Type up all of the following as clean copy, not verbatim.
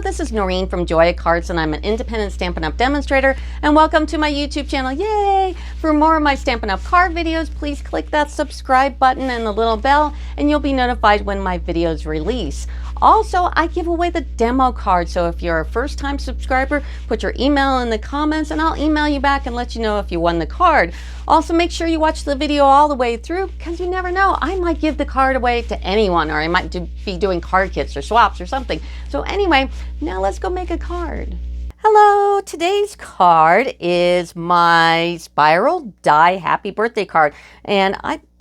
this is Noreen from Joya Cards, and I'm an independent Stampin' Up! Demonstrator, and welcome to my YouTube channel. Yay! For more of my Stampin' Up! Card videos, please click that subscribe button and the little bell, and you'll be notified when my videos release. Also, I give away the demo card, so if you're a first-time subscriber, put your email in the comments, and I'll email you back and let you know if you won the card. Also, make sure you watch the video all the way through, because you never know. I might give the card away to anyone, or I might be doing card kits or swaps or something. So anyway, now let's go make a card. Hello, today's card is my spiral die happy birthday card. And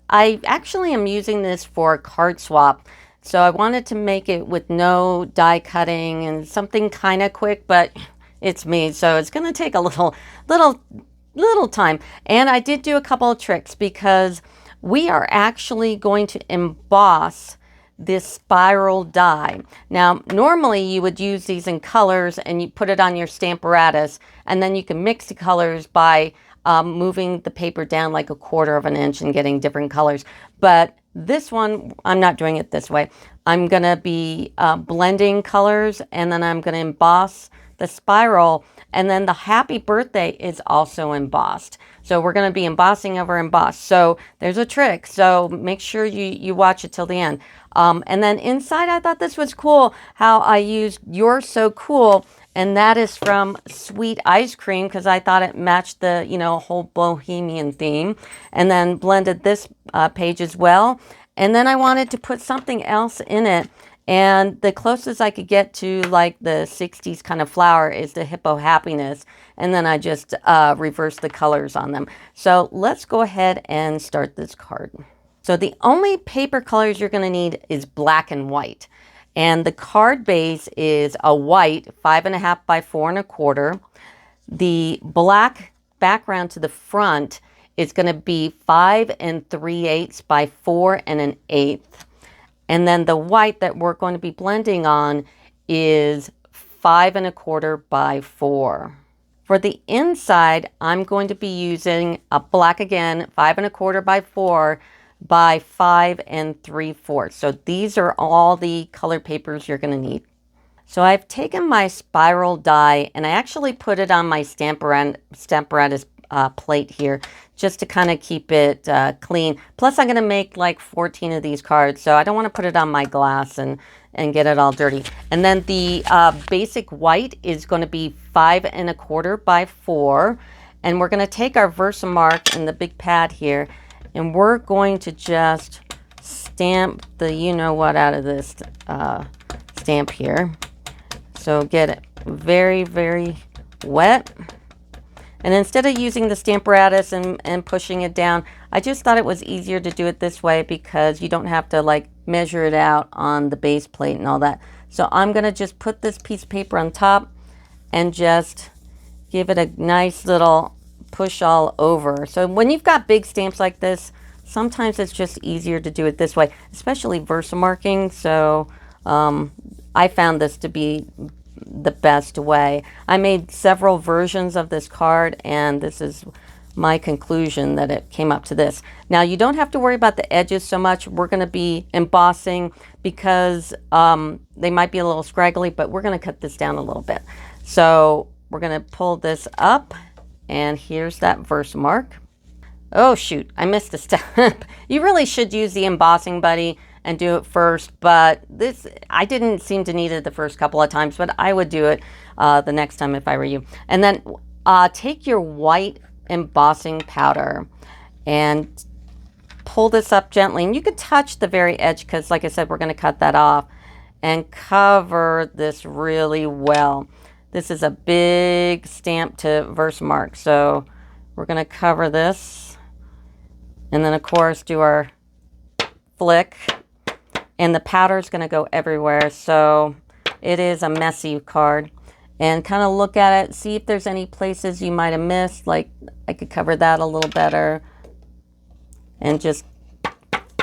I actually am using this for a card swap. So I wanted to make it with no die cutting and something kind of quick, but it's me. So it's going to take a little time. And I did do a couple of tricks because we are actually going to emboss this spiral die. Now, normally you would use these in colors and you put it on your Stamparatus, and then you can mix the colors by moving the paper down like 1/4 of an inch and getting different colors. But this one, I'm not doing it this way. I'm going to be blending colors, and then I'm going to emboss the spiral, and then the happy birthday is also embossed. So we're going to be embossing over embossed. So there's a trick. So make sure you watch it till the end. And then inside, I thought this was cool how I used You're So Cool. And that is from Sweet Ice Cream, because I thought it matched the, whole bohemian theme. And then blended this page as well. And then I wanted to put something else in it. And the closest I could get to like the 60s kind of flower is the Hippo Happiness. And then I just reversed the colors on them. So let's go ahead and start this card. So the only paper colors you're going to need is black and white. And the card base is a white 5.5 by 4 1/4. The black background to the front is going to be 5 3/8 by 4 1/8. And then the white that we're going to be blending on is 5 1/4 by 4. For the inside, I'm going to be using a black again, 5 1/4 by 4 by 5 3/4. So these are all the color papers you're going to need. So I've taken my spiral die and I actually put it on my Stamparatus plate here just to kind of keep it clean. Plus I'm going to make like 14 of these cards, so I don't want to put it on my glass and get it all dirty. And then the basic white is going to be 5 1/4 by 4, and we're going to take our Versamark and the big pad here, and we're going to just stamp the you-know-what out of this stamp here. So get it very, very wet. And instead of using the Stamparatus and pushing it down, I just thought it was easier to do it this way because you don't have to like measure it out on the base plate and all that. So I'm going to just put this piece of paper on top and just give it a nice little push all over. So when you've got big stamps like this, sometimes it's just easier to do it this way, especially Versamarking. So I found this to be the best way. I made several versions of this card, and this is my conclusion that it came up to this. Now you don't have to worry about the edges so much. We're going to be embossing because they might be a little scraggly, but we're going to cut this down a little bit. So we're going to pull this up, and here's that Versamark. Oh shoot, I missed a step. You really should use the embossing buddy and do it first, but I didn't seem to need it the first couple of times, but I would do it the next time if I were you. And then take your white embossing powder and pull this up gently, and you can touch the very edge because like I said, we're going to cut that off, and cover this really well. This is a big stamp to Versamark, so we're going to cover this, and then of course do our flick. And the powder is going to go everywhere, so it is a messy card. And kind of look at it, see if there's any places you might have missed, like I could cover that a little better. And just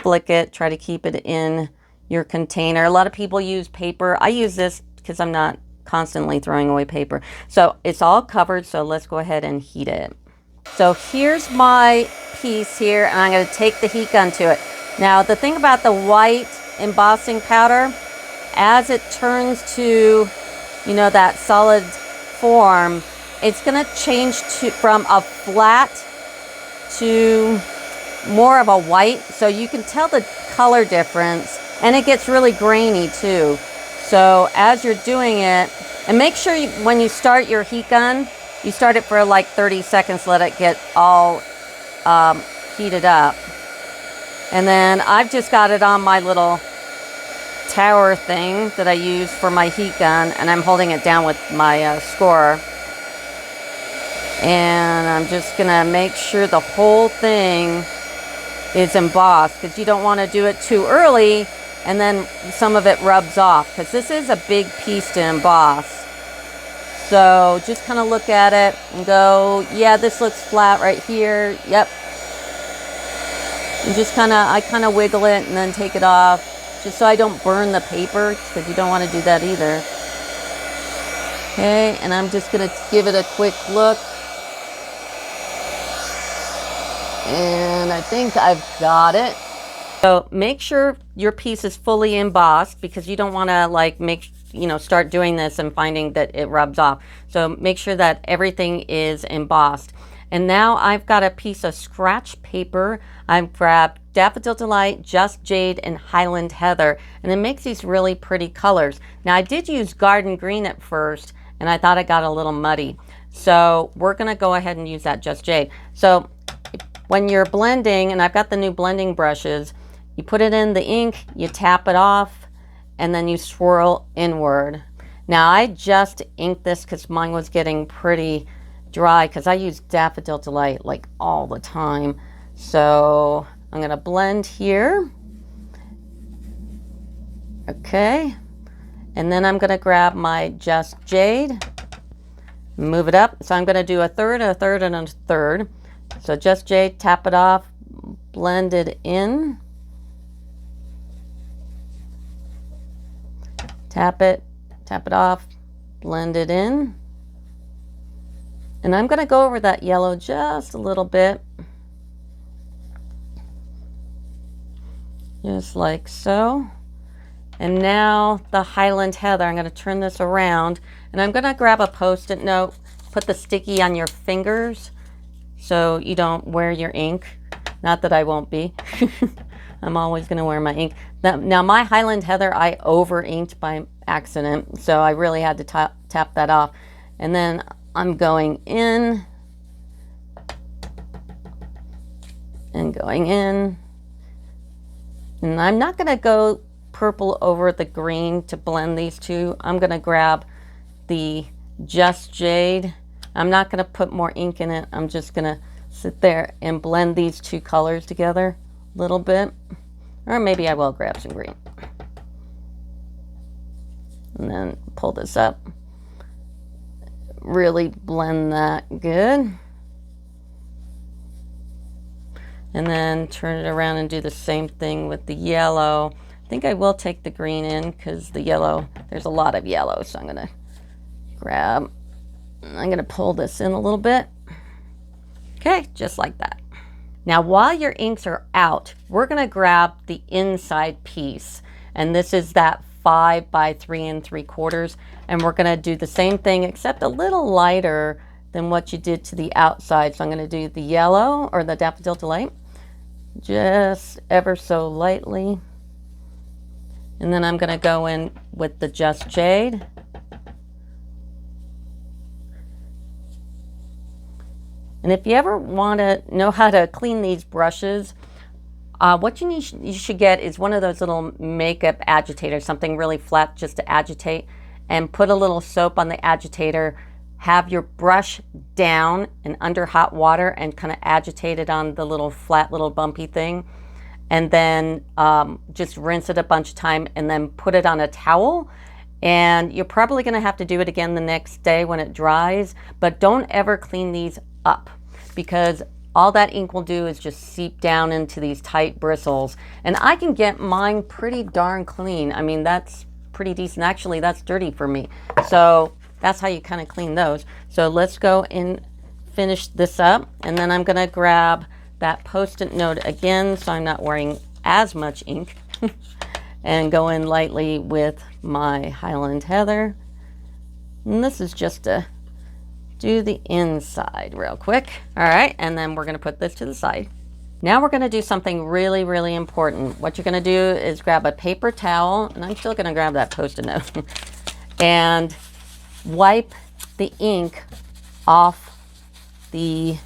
flick it, try to keep it in your container. A lot of people use paper. I use this because I'm not constantly throwing away paper. So it's all covered, so let's go ahead and heat it. So here's my piece here, and I'm going to take the heat gun to it. Now the thing about the white embossing powder, as it turns to you know, that solid form, it's going to change from a flat to more of a white. So you can tell the color difference, and it gets really grainy too. So as you're doing it, and make sure when you start your heat gun, you start it for like 30 seconds, let it get all heated up. And then I've just got it on my little tower thing that I use for my heat gun, and I'm holding it down with my scorer. And I'm just gonna make sure the whole thing is embossed, because you don't want to do it too early and then some of it rubs off, because this is a big piece to emboss. So just kind of look at it and go, yeah, this looks flat right here. Yep. And just I kind of wiggle it and then take it off, just so I don't burn the paper, because you don't want to do that either. Okay, and I'm just going to give it a quick look. And I think I've got it. So make sure your piece is fully embossed, because you don't want to like start doing this and finding that it rubs off. So make sure that everything is embossed. And now I've got a piece of scratch paper. I've grabbed Daffodil Delight, Just Jade, and Highland Heather, and it makes these really pretty colors. Now I did use Garden Green at first, and I thought it got a little muddy. So we're gonna go ahead and use that Just Jade. So when you're blending, and I've got the new blending brushes, you put it in the ink, you tap it off, and then you swirl inward. Now I just inked this because mine was getting pretty dry, because I use Daffodil Delight like all the time. So I'm gonna blend here. Okay. And then I'm gonna grab my Just Jade, move it up. So I'm gonna do a third, a third, and a third. So Just Jade, tap it off, blend it in. Tap it off, blend it in. And I'm gonna go over that yellow just a little bit. Just like so. And now the Highland Heather, I'm gonna turn this around, and I'm gonna grab a Post-it note, put the sticky on your fingers so you don't wear your ink. Not that I won't be. I'm always gonna wear my ink. Now my Highland Heather, I over inked by accident, so I really had to tap that off. And then I'm going in and going in. And I'm not gonna go purple over the green to blend these two. I'm gonna grab the Just Jade. I'm not gonna put more ink in it. I'm just gonna sit there and blend these two colors together a little bit. Or maybe I will grab some green. And then pull this up. Really blend that good. And then turn it around and do the same thing with the yellow. I think I will take the green in, because the yellow, there's a lot of yellow. So I'm gonna grab, I'm gonna pull this in a little bit. Okay, just like that. Now while your inks are out, we're gonna grab the inside piece. And this is that 5 by 3 3/4. And we're gonna do the same thing, except a little lighter than what you did to the outside. So I'm gonna do the yellow, or the Daffodil Delight, just ever so lightly. And then I'm gonna go in with the Just Jade. And if you ever want to know how to clean these brushes, what you should get is one of those little makeup agitators, something really flat just to agitate, and put a little soap on the agitator. Have your brush down and under hot water and kind of agitate it on the little flat little bumpy thing. And then just rinse it a bunch of time, and then put it on a towel. And you're probably going to have to do it again the next day when it dries. But don't ever clean these up, because all that ink will do is just seep down into these tight bristles. And I can get mine pretty darn clean. I mean, that's pretty decent. Actually, that's dirty for me. So that's how you kind of clean those. So let's go and finish this up. And then I'm going to grab that Post-it note again, so I'm not wearing as much ink, and go in lightly with my Highland Heather. And this is just to do the inside real quick. All right, and then we're gonna put this to the side. Now we're gonna do something really, really important. What you're gonna do is grab a paper towel, and I'm still gonna grab that Post-it note, and wipe the ink off the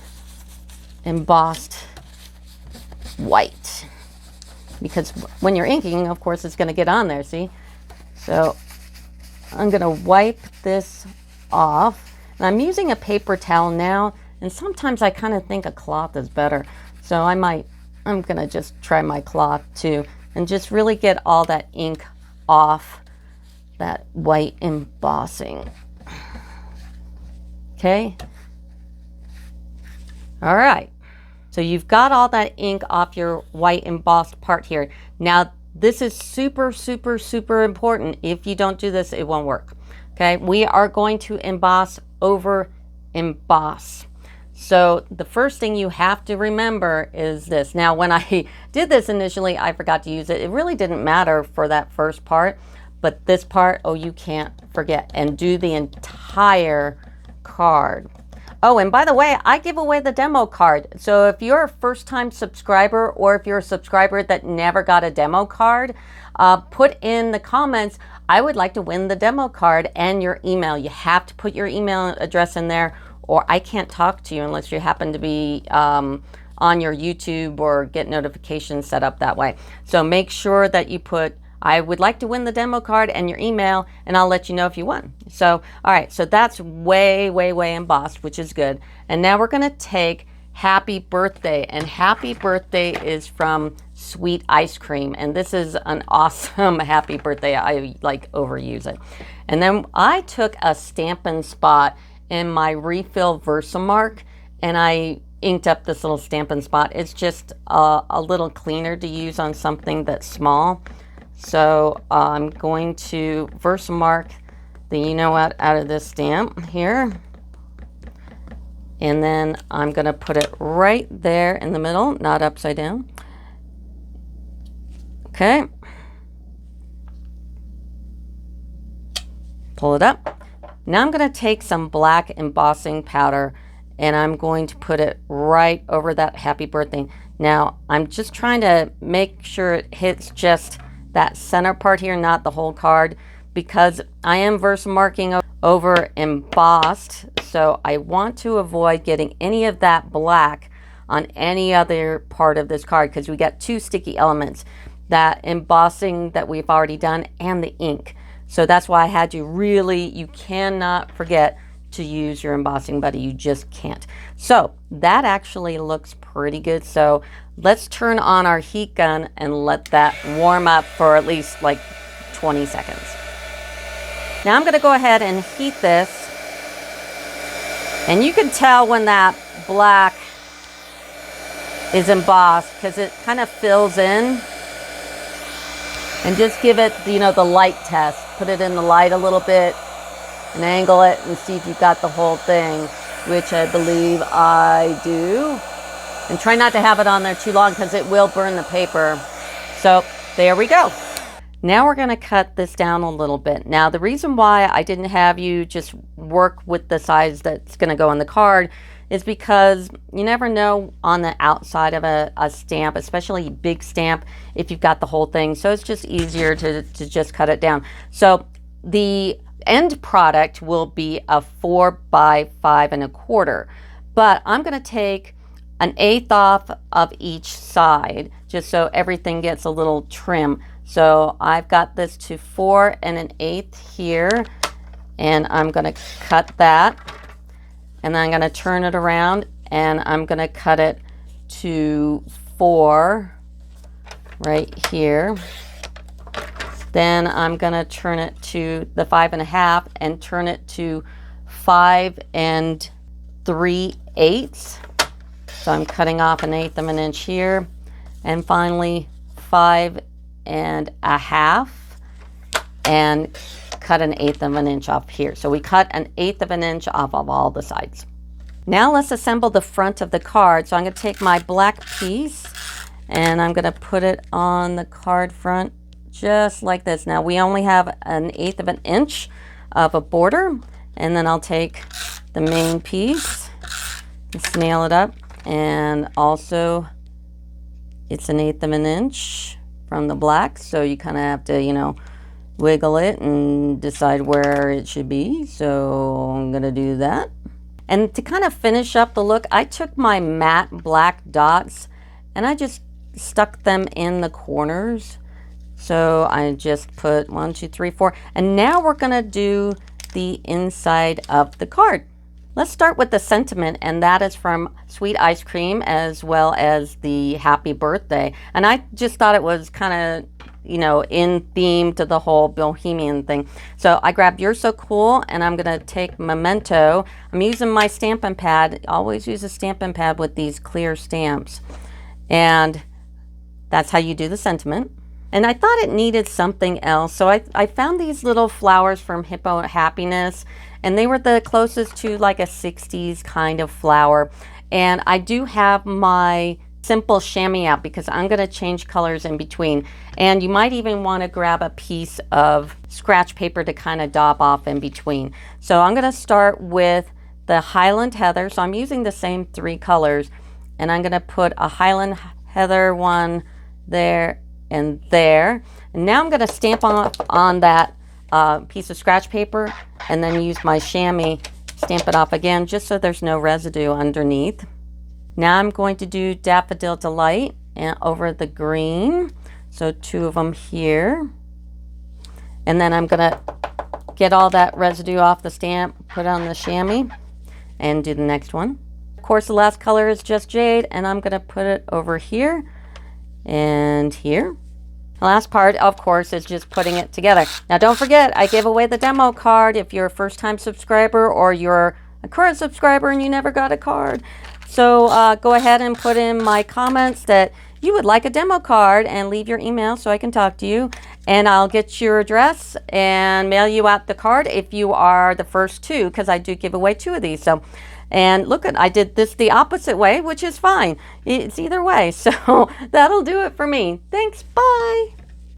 embossed white. Because when you're inking, of course, it's gonna get on there, see? So I'm gonna wipe this off. And I'm using a paper towel now, and sometimes I kind of think a cloth is better. So I'm gonna just try my cloth too, and just really get all that ink off that white embossing. Okay. All right. So you've got all that ink off your white embossed part here. Now, this is super, super, super important. If you don't do this, it won't work. Okay, we are going to emboss over emboss. So the first thing you have to remember is this. Now, when I did this initially, I forgot to use it. It really didn't matter for that first part, but this part, oh, you can't forget, and do the entire card. Oh, and by the way, I give away the demo card. So if you're a first-time subscriber, or if you're a subscriber that never got a demo card, put in the comments, I would like to win the demo card and your email. You have to put your email address in there, or I can't talk to you unless you happen to be on your YouTube or get notifications set up that way. So make sure that you put, I would like to win the demo card and your email, and I'll let you know if you won. So, all right, so that's way, way, way embossed, which is good. And now we're gonna take Happy Birthday, and Happy Birthday is from Sweet Ice Cream, and this is an awesome Happy Birthday. I like overuse it. And then I took a Stampin' Spot in my refill Versamark, and I inked up this little Stampin' Spot. It's just a little cleaner to use on something that's small. So I'm going to Versamark the you know what out of this stamp here. And then I'm going to put it right there in the middle, not upside down. Okay. Pull it up. Now I'm going to take some black embossing powder, and I'm going to put it right over that Happy Birthday. Now I'm just trying to make sure it hits just that center part here, not the whole card, because I am Versamarking over embossed, so I want to avoid getting any of that black on any other part of this card, because we got two sticky elements, that embossing that we've already done and the ink. So that's why I had you really, you cannot forget to use your embossing buddy. You just can't. So that actually looks pretty good. So let's turn on our heat gun and let that warm up for at least like 20 seconds. Now I'm going to go ahead and heat this, and you can tell when that black is embossed because it kind of fills in. And just give it, you know, the light test. Put it in the light a little bit and angle it and see if you've got the whole thing, which I believe I do. And try not to have it on there too long because it will burn the paper. So there we go. Now we're going to cut this down a little bit. Now the reason why I didn't have you just work with the size that's going to go on the card is because you never know on the outside of a stamp, especially a big stamp, if you've got the whole thing. So it's just easier to just cut it down. So the end product will be a 4 by 5 1/4. But I'm going to take 1/8 off of each side just so everything gets a little trim. So I've got this to 4 1/8 here, and I'm going to cut that. And then I'm going to turn it around, and I'm going to cut it to 4 right here. Then I'm going to turn it to the 5 1/2 and turn it to 5 3/8. So I'm cutting off 1/8 of an inch here. And finally 5 1/2 and cut 1/8 of an inch off here. So we cut 1/8 of an inch off of all the sides. Now let's assemble the front of the card. So I'm going to take my black piece and I'm going to put it on the card front just like this. Now we only have 1/8 of an inch of a border, And then I'll take the main piece and snail it up. And also, it's 1/8 of an inch from the black, so you kind of have to, you know, wiggle it and decide where it should be. So I'm gonna do that. And to kind of finish up the look, I took my matte black dots and I just stuck them in the corners. So I just put 1, 2, 3, 4, and now we're gonna do the inside of the card. Let's start with the sentiment, and that is from Sweet Ice Cream as well as the happy birthday. And I just thought it was kind of, you know, in theme to the whole bohemian thing. So I grabbed You're So Cool, and I'm gonna take Memento. I'm using my Stampin' Pad. Always use a Stampin' Pad with these clear stamps. And that's how you do the sentiment. And I thought it needed something else. So I found these little flowers from Hippo Happiness, and they were the closest to like a 60s kind of flower. And I do have my simple chamois out because I'm going to change colors in between. And you might even want to grab a piece of scratch paper to kind of daub off in between. So I'm going to start with the Highland Heather. So I'm using the same 3 colors, and I'm going to put a Highland Heather one there and there. And now I'm going to stamp on that piece of scratch paper, and then use my chamois, stamp it off again just so there's no residue underneath. Now I'm going to do Daffodil Delight and over the green, so 2 of them here. And then I'm going to get all that residue off the stamp, put on the chamois, and do the next one. Of course, the last color is just Jade, and I'm going to put it over here and here. The last part, of course, is just putting it together. Now, don't forget, I give away the demo card if you're a first-time subscriber or you're a current subscriber and you never got a card. So go ahead and put in my comments that you would like a demo card and leave your email so I can talk to you. And I'll get your address and mail you out the card if you are the first 2, because I do give away 2 of these. So. And look, I did this the opposite way, which is fine. It's either way. So that'll do it for me. Thanks. Bye.